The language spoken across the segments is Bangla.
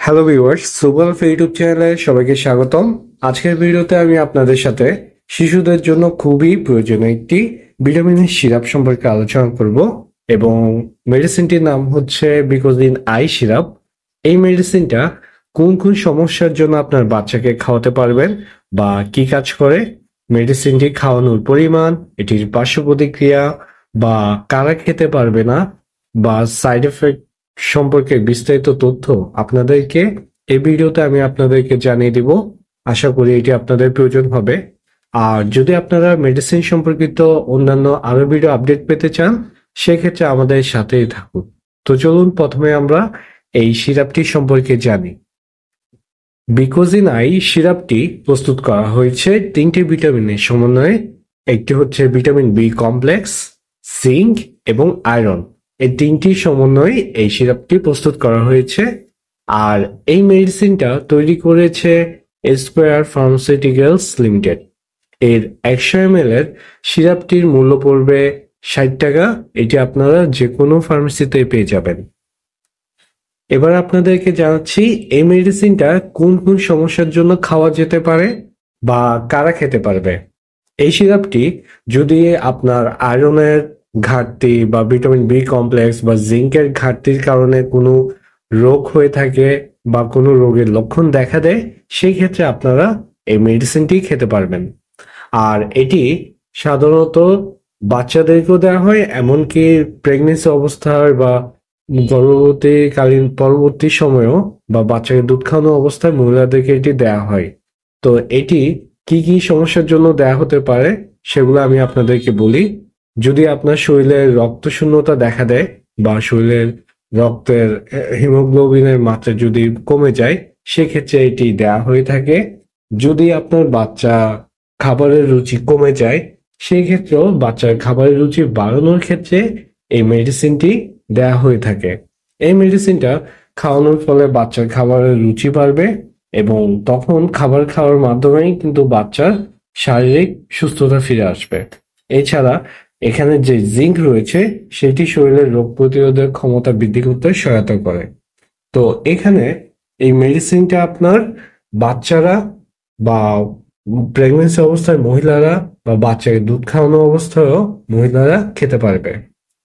হ্যালো ভিউয়ার্স, সুবল ইউটিউব চ্যানেলে সবাইকে স্বাগতম। আজকের ভিডিওতে আমি আপনাদের সাথে শিশুদের জন্য খুবই প্রয়োজনীয় একটি ভিটামিনের সিরাপ সম্পর্কে আলোচনা করব এবং মেডিসিনটির নাম হচ্ছে বিকোজিন আই সিরাপ। এই মেডিসিনটা কোন কোন সমস্যার জন্য আপনার বাচ্চাকে খাওয়াতে পারবেন বা কি কাজ করে, মেডিসিনটি খাওয়ানোর পরিমাণ, এটির পার্শ্ব প্রতিক্রিয়া বা কারা খেতে পারবে না বা সাইড এফেক্ট সম্পর্কে বিস্তারিত তথ্য আপনাদেরকে এই ভিডিওতে আমি আপনাদেরকে জানিয়ে দিব। আশা করি এটি আপনাদের প্রয়োজন হবে। আর যদি আপনারা মেডিসিন সম্পর্কিত অন্যান্য আরো ভিডিও আপডেট পেতে চান, সেক্ষেত্রে আমাদের সাথেই থাকুন। তো চলুন প্রথমে আমরা এই সিরাপটি সম্পর্কে জানি। বিকোজিন আই সিরাপটি প্রস্তুত করা হয়েছে তিনটি ভিটামিনের সমন্বয়ে। একটি হচ্ছে ভিটামিন বি কমপ্লেক্স, জিঙ্ক এবং আয়রন। এই তিনটি সমন্বয়ে এই সিরাপটি প্রস্তুত করা হয়েছে। আর এই মেডিসিনটা তৈরি করেছে স্কোয়ার ফার্মাসিউটিক্যালস লিমিটেড। এর 100 ml এর সিরাপটির মূল্য পড়বে 60 টাকা। এটি আপনারা যে কোনো ফার্মেসিতে পেয়ে যাবেন। এবার আপনাদেরকে জানাচ্ছি এই মেডিসিনটা কোন কোন সমস্যার জন্য খাওয়া যেতে পারে বা কারা খেতে পারবে। এই সিরাপটি যদি আপনার আয়রনের ঘাটতি বা ভিটামিন বি কমপ্লেক্স বা জিঙ্কের ঘাটতির কারণে কোনো রোগ হয়ে থাকে বা কোনো রোগের লক্ষণ দেখা দেয়, সেই ক্ষেত্রে আপনারা এই মেডিসিনটি খেতে পারবেন। আর এটি সাধারণত বাচ্চাদেরকেও দেওয়া হয়, এমনকি প্রেগনেন্সি অবস্থায় বা গর্ভবতীকালীন পরবর্তী সময়েও বা বাচ্চাকে দুধ খাওয়ানো অবস্থায় মহিলাদেরকে এটি দেওয়া হয়। তো এটি কি কি সমস্যার জন্য দেয়া হতে পারে সেগুলো আমি আপনাদেরকে বলি। যদি আপনার শরীরে রক্ত শূন্যতা দেখা দেয় বা শরীরের রক্তের হিমোগ্লোবিনের মাত্রা যদি কমে যায়, সেক্ষেত্রে এটি দেয়া হয়ে থাকে। যদি আপনার বাচ্চা খাবারের রুচি কমে যায়, সেই ক্ষেত্রেও বাচ্চার খাবারের রুচি বাড়ানোর ক্ষেত্রে এই মেডিসিনটি দেয়া হয়ে থাকে। এই মেডিসিনটা খাওয়ানোর ফলে বাচ্চার খাবারের রুচি বাড়বে এবং তখন খাবার খাওয়ার মাধ্যমেই কিন্তু বাচ্চার শারীরিক সুস্থতা ফিরে আসবে। এছাড়া এখানে যে জিঙ্ক রয়েছে সেটি শরীরের রোগ প্রতিরোধের ক্ষমতা বৃদ্ধি করতে সহায়তা করে। তো এখানে এই মেডিসিনটা আপনার বাচ্চারা বা প্রেগনেন্সি অবস্থায় মহিলারা বা বাচ্চাকে দুধ খাওয়ানো অবস্থায়ও মহিলারা খেতে পারবে,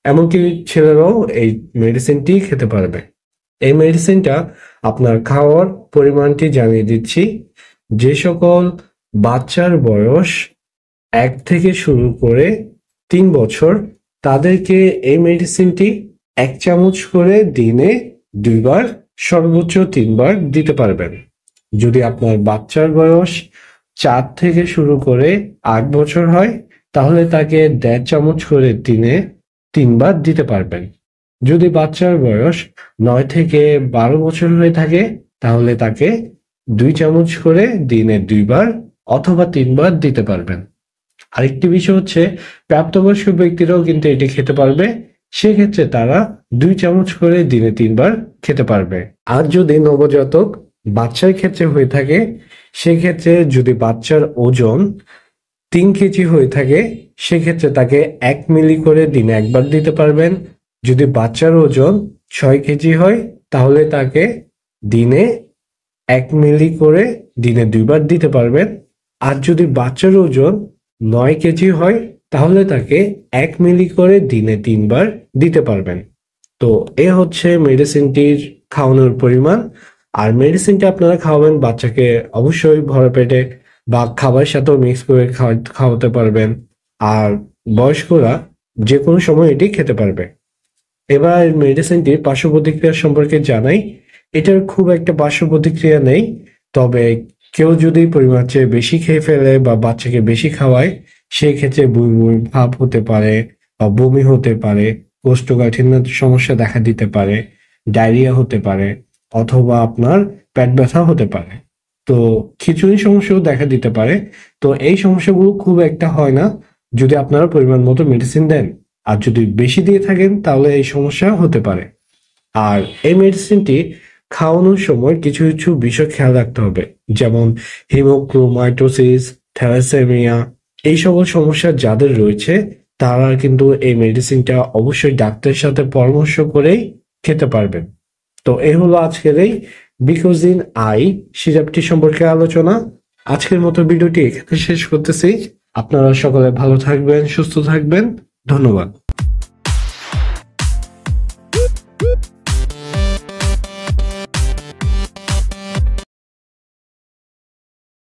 এমনকি ছেলেরাও এই মেডিসিনটি খেতে পারবে। এই মেডিসিনটা আপনার খাওয়ার পরিমাণটি জানিয়ে দিচ্ছি। যে সকল বাচ্চার বয়স 1 থেকে শুরু করে 3 বছর, তাদেরকে এই মেডিসিনটি 1 চামচ করে দিনে 2 বার, সর্বোচ্চ 3 বার দিতে পারবেন। যদি আপনার বাচ্চার বয়স 4 থেকে শুরু করে 8 বছর হয়, তাহলে তাকে 1.5 চামচ করে দিনে 3 বার দিতে পারবেন। যদি বাচ্চার বয়স 9 থেকে 12 বছর হয়ে থাকে, তাহলে তাকে 2 চামচ করে দিনে 2 বার অথবা 3 বার দিতে পারবেন। আরেকটি বিষয় হচ্ছে প্রাপ্তবয়স্ক ব্যক্তিরাও কিন্তু এটি খেতে পারবে। সেক্ষেত্রে তারা 2 চামচ করে দিনে 3 বার খেতে পারবে। আর যদি নবজাতক বাচ্চার ক্ষেত্রে হয়ে থাকে, সেক্ষেত্রে যদি বাচ্চার ওজন 3 কেজি হয়ে থাকে, সেক্ষেত্রে তাকে 1 মিলি করে দিনে 1 বার দিতে পারবেন। যদি বাচ্চার ওজন 6 কেজি হয়, তাহলে তাকে দিনে 1 মিলি করে দিনে 2 বার দিতে পারবেন। আর যদি বাচ্চার ওজন 9 কেজি হয়, তাহলে তাকে 1 মিলি করে দিনে 3 বার দিতে পারবেন। তো এ হচ্ছে মেডিসিনটির খাওয়ানোর পরিমাণ। আর মেডিসিনটা আপনারা খাওয়াবেন বাচ্চাকে অবশ্যই ভরা পেটে বা খাবারের সাথেও মিক্স করে খাওয়াতে পারবেন। আর বয়স্করা যে কোনো সময় এটি খেতে পারবে। এবার মেডিসিনটির পার্শ্ব প্রতিক্রিয়া সম্পর্কে জানাই। এটার খুব একটা পার্শ্ব প্রতিক্রিয়া নেই, তবে কেউ যদি পরিমাণ চেয়ে বেশি খেয়ে ফেলে বা বাচ্চাকে বেশি খাওয়ায়, সেই ক্ষেত্রে বমি ভাব হতে পারে বা বমি হতে পারে, কোষ্ঠকাঠিন্যের সমস্যা দেখা দিতে পারে, ডায়রিয়া হতে পারে, অথবা আপনার পেট ব্যথা হতে পারে। তো খিঁচুনি সমস্যাও দেখা দিতে পারে। তো এই সমস্যাগুলো খুব একটা হয় না যদি আপনারা পরিমাণ মতো মেডিসিন দেন। আর যদি বেশি দিয়ে থাকেন, তাহলে এই সমস্যা হতে পারে। আর এই মেডিসিনটি খাওয়ানোর সময় কিছু কিছু বিষয় খেয়াল রাখতে হবে, যেমন হিমোক্রোমাইটোসিস, থ্যালাসেমিয়া, এই সকল সমস্যা যাদের রয়েছে তারা কিন্তু এই মেডিসিনটা অবশ্যই ডাক্তারের সাথে পরামর্শ করেই খেতে পারবেন। তো এই হলো আজকের এই বিকোজিন আই সিরাপটি সম্পর্কে আলোচনা। আজকের মতো ভিডিওটি এখানে শেষ করতেছি। আপনারা সকলে ভালো থাকবেন, সুস্থ থাকবেন। ধন্যবাদ।